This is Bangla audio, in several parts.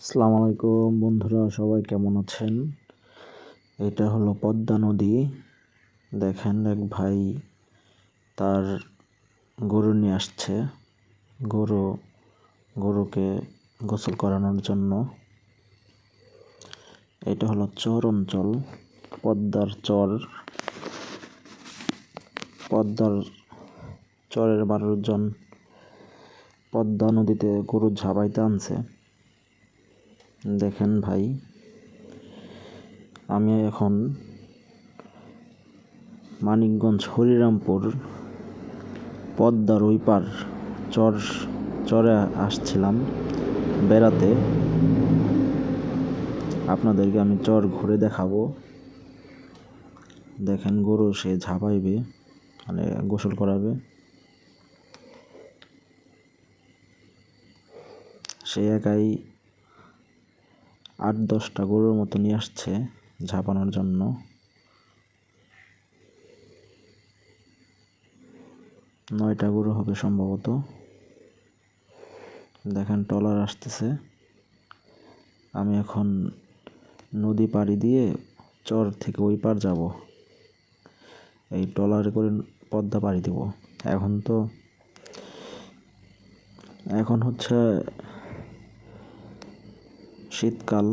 আসসালামু আলাইকুম বন্ধুরা, সবাই কেমন আছেন? এটা হলো পদ্মা নদী। দেখেন, এক ভাই তার গরু নিয়ে আসছে। গরুকে গোসল করানোর জন্য। এটা হলো চর অঞ্চল, পদ্মার চরের মানুষজন পদ্মা নদীতে গরু ঝাঁপাইতে আনছে। দেখেন ভাই, আমি এখন মানিকগঞ্জ হরিরামপুর পদ্মার ওই পার চরে আসছিলাম বেড়াতে। আপনাদেরকে আমি চর ঘুরে দেখাবো। দেখেন, গরু সে ঝাঁপাইবে, মানে গোসল করাবে। সে একাই 8-10টা গরুর মতো নিয়ে আসছে ঝাঁপানোর জন্য। নয়টা গরু হবে সম্ভবত। দেখেন, ট্রলার আসতেছে। আমি এখন নদী পাড়ি দিয়ে চর থেকে ওই পার যাব। এই ট্রলারে করে পদ্মা পাড়ি দেব। এখন হচ্ছে শীতকাল,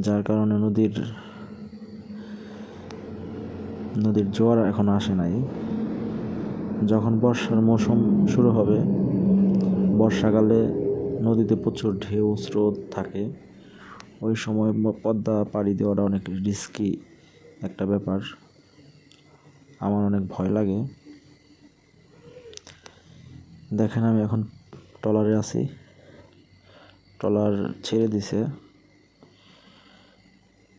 যার কারণে নদীর জোয়ার এখন আসে নাই। যখন বর্ষার মৌসুম শুরু হবে, বর্ষাকালে নদীতে প্রচুর ঢেউ স্রোত থাকে। ওই সময় পদ্মা পাড়ি দেওয়াটা অনেক রিস্কি একটা ব্যাপার। আমার অনেক ভয় লাগে। দেখেন, আমি এখন ট্রলারে আছি। ট্রলার ছেড়ে দিছে।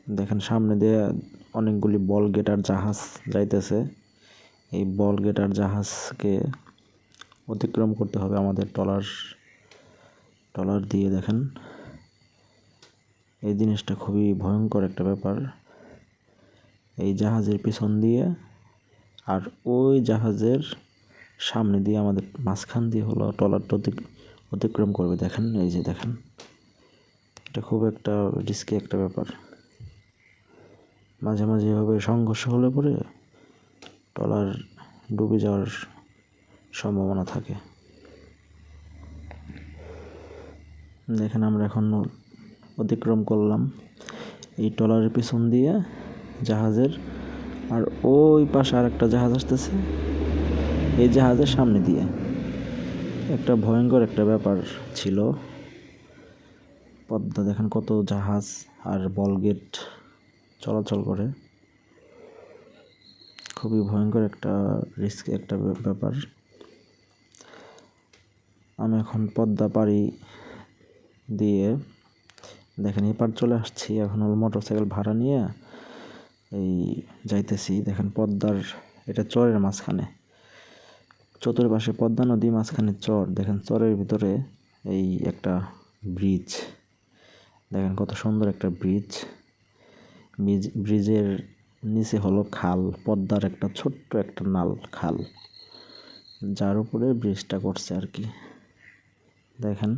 দেখেন, সামনে দিয়ে অনেকগুলি বল গেটার জাহাজ যাইতেছে। এই বল গেটার জাহাজকে অতিক্রম করতে হবে আমাদের ট্রলার দিয়ে। দেখেন, এই জিনিসটা খুবই ভয়ঙ্কর একটা ব্যাপার। এই জাহাজের পিছন দিয়ে আর ওই জাহাজের সামনে দিয়ে আমাদের মাঝখান দিয়ে হলো ট্রলারটা অতিক্রম করবে। দেখেন, এই যে দেখেন, এটা খুব একটা রিস্কি একটা ব্যাপার। মাঝে মাঝে এভাবে সংঘর্ষ হলে পরে ট্রলার ডুবে যাওয়ার সম্ভাবনা থাকে। দেখেন, আমরা এখন অতিক্রম করলাম এই ট্রলারের পিছন দিয়ে জাহাজের, আর ওই পাশে আর একটা জাহাজ আসতেছে এই জাহাজের সামনে দিয়ে। একটা ভয়ঙ্কর একটা ব্যাপার ছিল। পদ্মা দেখেন কত জাহাজ আর বলগেট চলাচল করে। খুবই ভয়ঙ্কর একটা রিস্কি একটা ব্যাপার। আমি এখন পদ্মা পাড়ি দিয়ে দেখেন এপার চলে আসছি। এখন হলো মোটরসাইকেল ভাড়া নিয়ে এই যাইতেছি। দেখেন, পদ্মার এটা চরের মাঝখানে, চতুর্পাশে পদ্মা নদী, মাঝখানে চর। দেখেন, চরের ভিতরে এই একটা ব্রিজ। দেখেন কত সুন্দর একটা ব্রিজ। ব্রিজের নিচে হলো খাল, পদ্মার একটা ছোট্ট একটা খাল, যার উপরে ব্রিজটা করছে আর কি। দেখেন,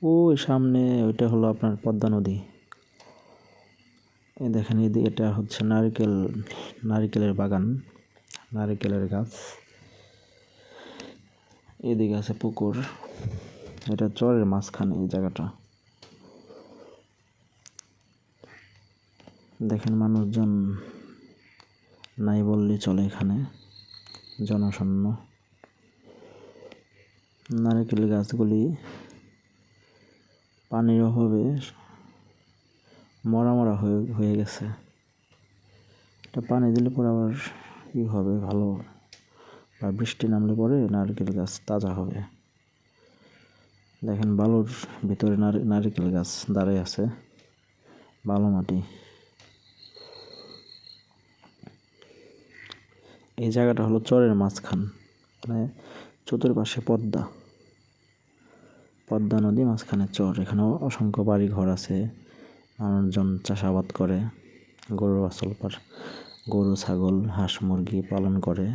ওই সামনে ওইটা হলো আপনার পদ্মা নদী। এই দেখেন, এটা হচ্ছে নারিকেলের বাগান, নারিকেলের গাছ। এদিকে আছে পুকুর। এটা চরের মাঝখানে এই জায়গাটা। দেখেন, মানুষজন নাই বললেই চলে, এখানে জনশূন্য। নারিকেল গাছগুলি পানির অভাবে মরা হয়ে গেছে। এটা পানি দিলে পরে আবার কি হবে, ভালো, বা বৃষ্টি নামলে পরে নারকেল গাছ তাজা হবে। দেখেন, বালুর ভিতরে নারকেল গাছ দাঁড়ায় আছে, বালু মাটি। এই জায়গাটা হলো চরের মাঝখান, মানে চতুর্পাশে পদ্মা নদী, মাঝখানে চর। এখানেও অসংখ্য বাড়ি ঘর আছে। মানুষজন চাষাবাদ করে, গরু ছাগল হাঁস মুরগি পালন করে।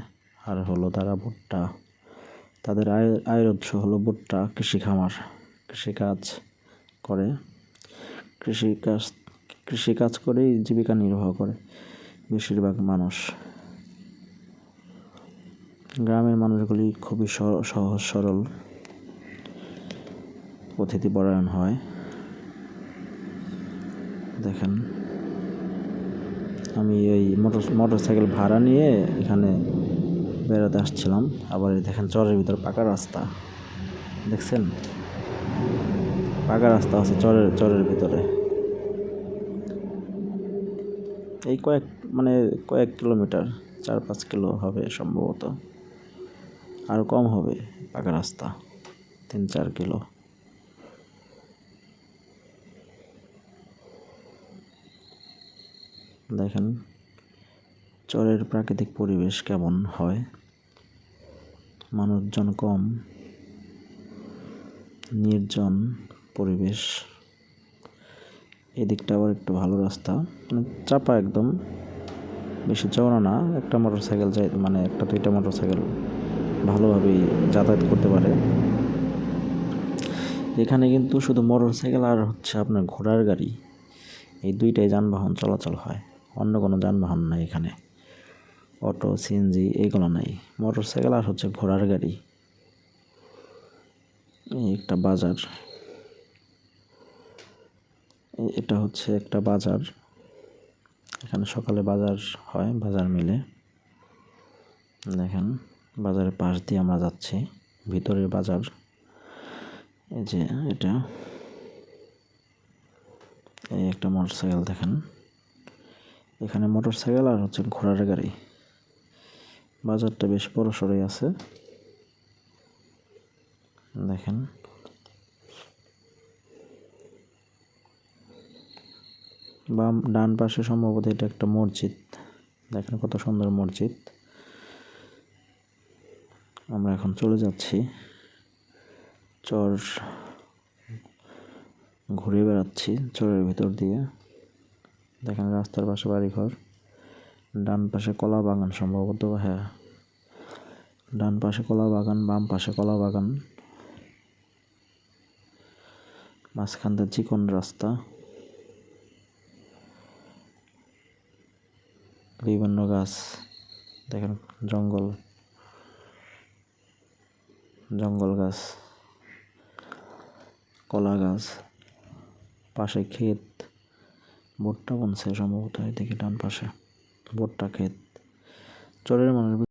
আর হলো তারা ভুট্টা, তাদের আয়ের উৎস হলো ভুট্টা, কৃষিকাজ করে। কৃষিকাজ কৃষিকাজ করেই জীবিকা নির্বাহ করে বেশিরভাগ মানুষ। গ্রামের মানুষগুলি খুবই সহজ সরল, অতিথিপরায়ণ হয়। দেখেন, আমি এই মোটরসাইকেল ভাড়া নিয়ে এখানে বেড়াতে আসছিলাম। আবার এই দেখেন চরের ভিতর পাকা রাস্তা, দেখছেন? পাকা রাস্তা আছে চরের ভিতরে। এই কয়েক কিলোমিটার, 4-5 কিলো হবে সম্ভবত, আরও কম হবে। পাকা রাস্তা 3-4 কিলো। দেখেন চরের প্রাকৃতিক পরিবেশ কেমন হয়, মানুষজন কম, নির্জন পরিবেশ। এদিকটা আবার একটু ভালো রাস্তা, চাপা একদম, বেশি চওড়া না। একটা মোটরসাইকেল একটা 2টা মোটরসাইকেল ভালোভাবেই যাতায়াত করতে পারে। এখানে কিন্তু শুধু মোটরসাইকেল আর হচ্ছে আপনার ঘোড়ার গাড়ি, এই 2টাই যানবাহন চলাচল হয়। অন্য কোনো যানবাহন নাই এখানে, অটো, সিএনজি এইগুলো নাই। মোটরসাইকেল আর হচ্ছে ঘোড়ার গাড়ি। এই একটা বাজার, এটা হচ্ছে একটা বাজার। এখানে সকালে বাজার হয়, বাজার মিলে। দেখেন বাজারের পাশ দিয়ে আমরা যাচ্ছি, ভিতরের বাজার। এই যে এটা, এই একটা মোটরসাইকেল দেখেন, এখানে মোটরসাইকেল আর হচ্ছে ঘোড়ার গাড়ি। বাজারটা বেশ বড় সড়ই আছে। দেখেন ডান পাশে সম্ভবত এটা একটা মসজিদ। দেখেন কত সুন্দর মসজিদ। আমরা এখন চলে যাচ্ছি, চর ঘুরে বেড়াচ্ছি চরের ভিতর দিয়ে। দেখেন রাস্তার পাশে বাড়িঘর, ডান পাশে কলা বাগান সম্ভবত, হ্যাঁ ডান পাশে কলা বাগান, বাম পাশে কলা বাগান, মাঝখান দিয়ে চিকন রাস্তা, বিভিন্ন গাছ। দেখেন জঙ্গল গাছ, কলা গাছ, পাশে ক্ষেত, ভুট্টা বুনছে সম্ভবত। এদিকে ডান পাশে ভুট্টা ক্ষেত। চরের মানুষ